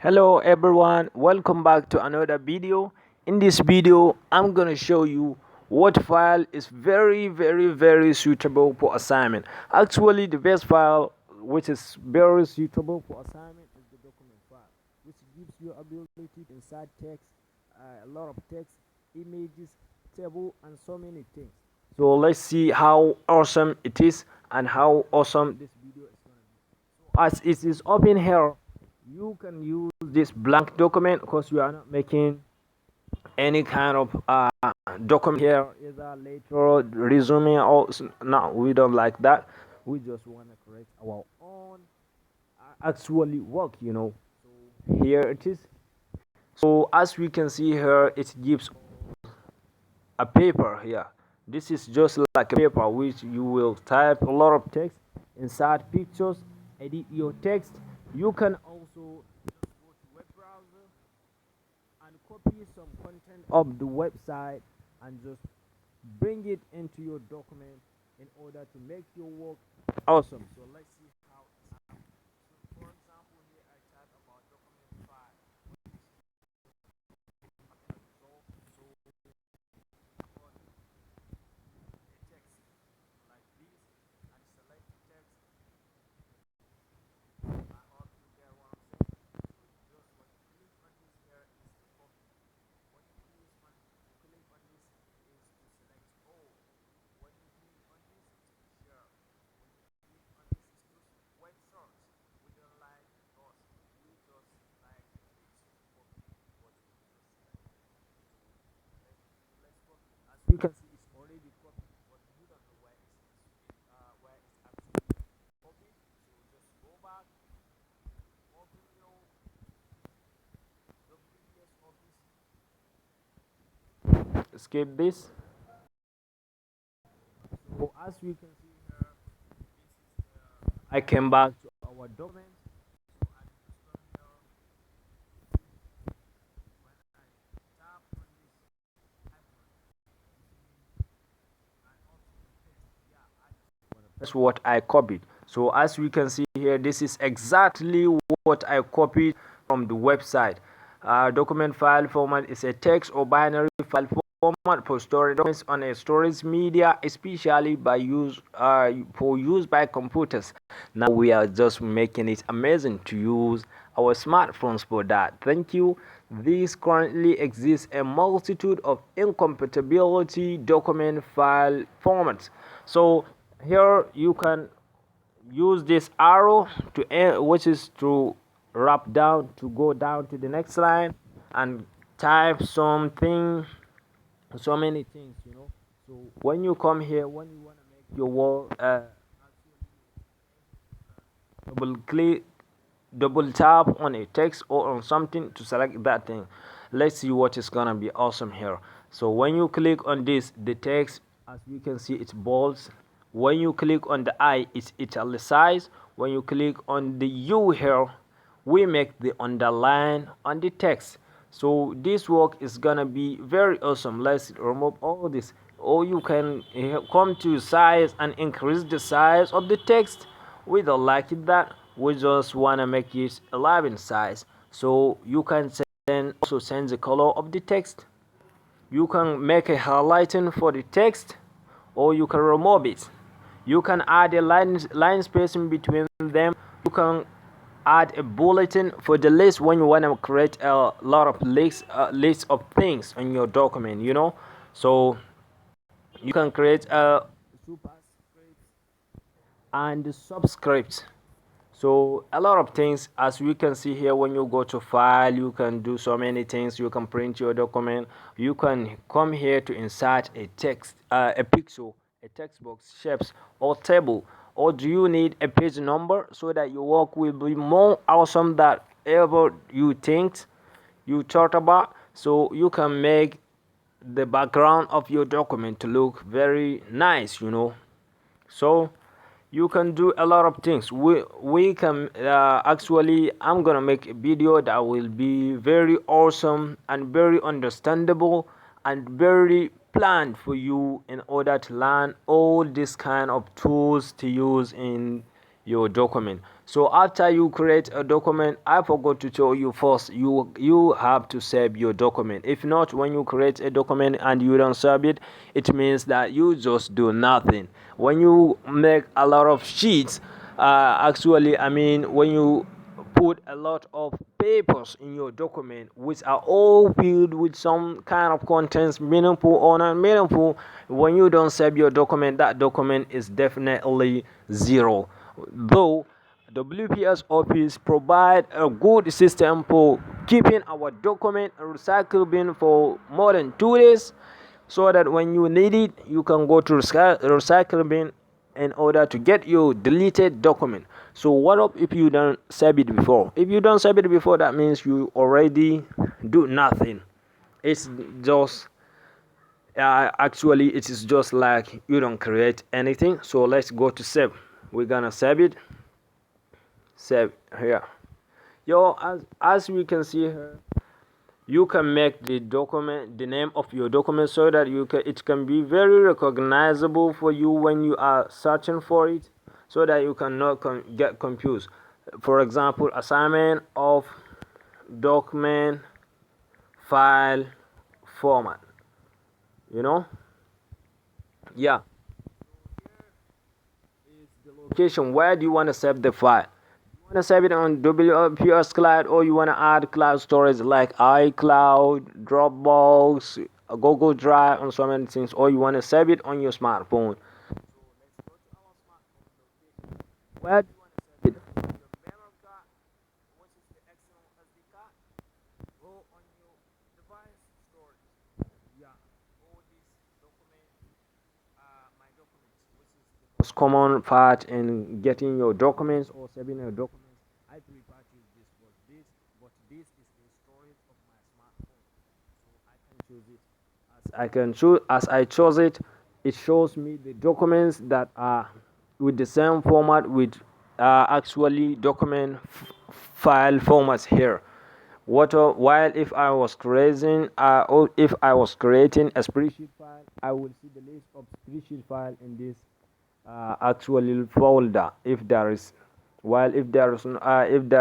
Hello everyone, welcome back to another video. In this video I'm gonna show you what file is very suitable for assignment. Actually, the best file which is very suitable for assignment is the document file, which gives you ability to insert text, a lot of text, images, table, and so many things. So let's see how awesome it is and how awesome this video is going to be. So as it is open here, you can use this blank document because you are not making any kind of document here, either later resume or no, we don't like that. We just want to create our own actually work. So here it is. So as we can see here, it gives a paper here. This is just like a paper which you will type a lot of text, insert pictures, edit your text. You can also just go to web browser and copy some content of the website and just bring it into your document in order to make your work awesome. So let's see how it's done. So for example, here I type about document file. So on a text like this and select text. I hope you get what I'm saying. So just when you click on this here is the copy. When you click on this is to select all. When you click on this is to share. When you click on this is to web source. We don't like those. We just like this to copy what we just selected. So let's copy. As you can see, it's already copied, but you don't know where it's actually copied. So just go back, open your previous office, escape this. So as we can see here, this is I came back to our document. So I just come here. When I tap on this icon, I also paste. Yeah, that's what I copied. So as we can see here, this is exactly what I copied from the website. Document file format is a text or binary file format for storage documents on a storage media, especially for use by computers. Now we are just making it amazing to use our smartphones for that. Thank you. This currently exists a multitude of incompatibility document file formats. So here you can use this arrow to which is to wrap down to go down to the next line and type something, so many things. So when you come here, when you want to make your wall double click, double tap on a text or on something to select that thing. Let's see what is gonna be awesome here. So when you click on this, the text, as you can see, it's bold. When you click on the I, it's italicized. When you click on the U here, we make the underline on the text. So this work is gonna be very awesome. Let's remove all this. Or you can come to size and increase the size of the text. We don't like it that. We just wanna make it 11 size. So you can also change the color of the text. You can make a highlighting for the text, or you can remove it. You can add a line spacing between them. You can add a bulletin for the list when you want to create a lot of lists of things in your document. So you can create a superscript and subscript. So a lot of things, as we can see here, when you go to file, you can do so many things. You can print your document. You can come here to insert a text, a pixel, a text box, shapes, or table. Or do you need a page number so that your work will be more awesome than ever you thought about? So you can make the background of your document to look very nice. So you can do a lot of things. We can actually, I'm gonna make a video that will be very awesome and very understandable and very planned for you in order to learn all this kind of tools to use in your document. So after you create a document, I forgot to tell you first, you have to save your document. If not, when you create a document and you don't save it, it means that you just do nothing. When you make a lot of sheets, actually, I mean, when you put a lot of papers in your document which are all filled with some kind of contents, meaningful or not meaningful, when you don't save your document, that document is definitely zero. Though WPS office provide a good system for keeping our document recycle bin for more than 2 days, so that when you need it, you can go to recycle bin in order to get your deleted document. So what up if you don't save it before? If you don't save it before, that means you already do nothing. It's just actually it is just like you don't create anything. So let's go to save. We're gonna save it. Save here. Yo, as we can see here, you can make the document the name of your document so that it can be very recognizable for you when you are searching for it, so that you cannot get confused. For example, assignment of document file format, you know. Yeah, location. Where do you want to save the file? You want to save it on WPS Cloud, or you want to add cloud storage like iCloud, Dropbox, Google Drive, and so many things, or you want to save it on your smartphone? Where do you want to save it? On your memory card, which is the external SD card, or on your device storage? Yeah, all these documents, my documents, which is the most common part in getting your documents or saving your documents. I prefer to use this is the storage of my smartphone, so I can choose it. As I chose it, it shows me the documents that are with the same format with actually document file formats here. While if I was creating or if I was creating a spreadsheet file, I will see the list of spreadsheet file in this actual folder. If there is while if there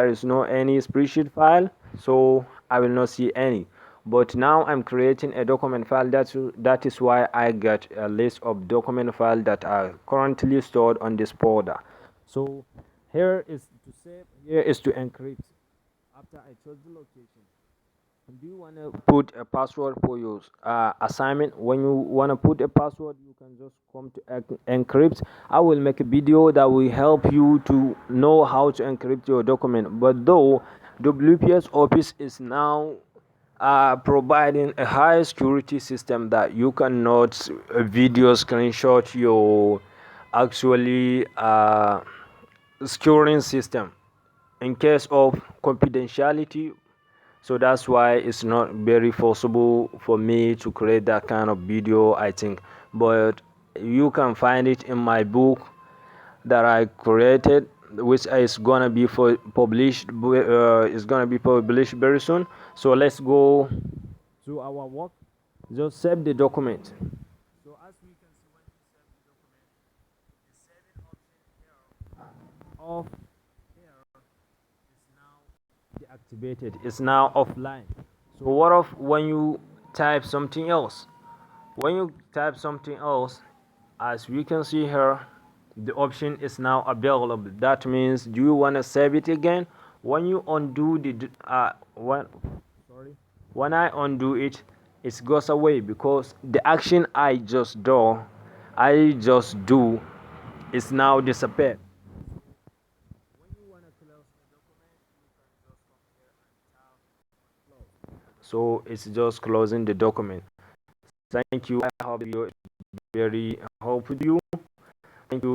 is no any spreadsheet file, so I will not see any. But now I'm creating a document file. That is why I got a list of document files that are currently stored on this folder. So here is to save, here is to encrypt. After I chose the location, do you want to put a password for your assignment? When you want to put a password, you can just come to encrypt. I will make a video that will help you to know how to encrypt your document. But though WPS Office is now providing a high security system that you cannot video screenshot your actually securing system in case of confidentiality. So that's why it's not very possible for me to create that kind of video, I think. But you can find it in my book that I created, which is gonna be published is gonna be published very soon. So let's go to our work. Just save the document. So as we can see, when we save the document, the saving option here of here is now deactivated. It's now offline. So what if when you type something else? When you type something else, as we can see here, the option is now available. That means, do you want to save it again? When you undo the when I undo it, it goes away because the action I just do is now disappeared. When you want to close the document, you can just come here and tap close. So it's just closing the document. Thank you. I hope you very helpful to you.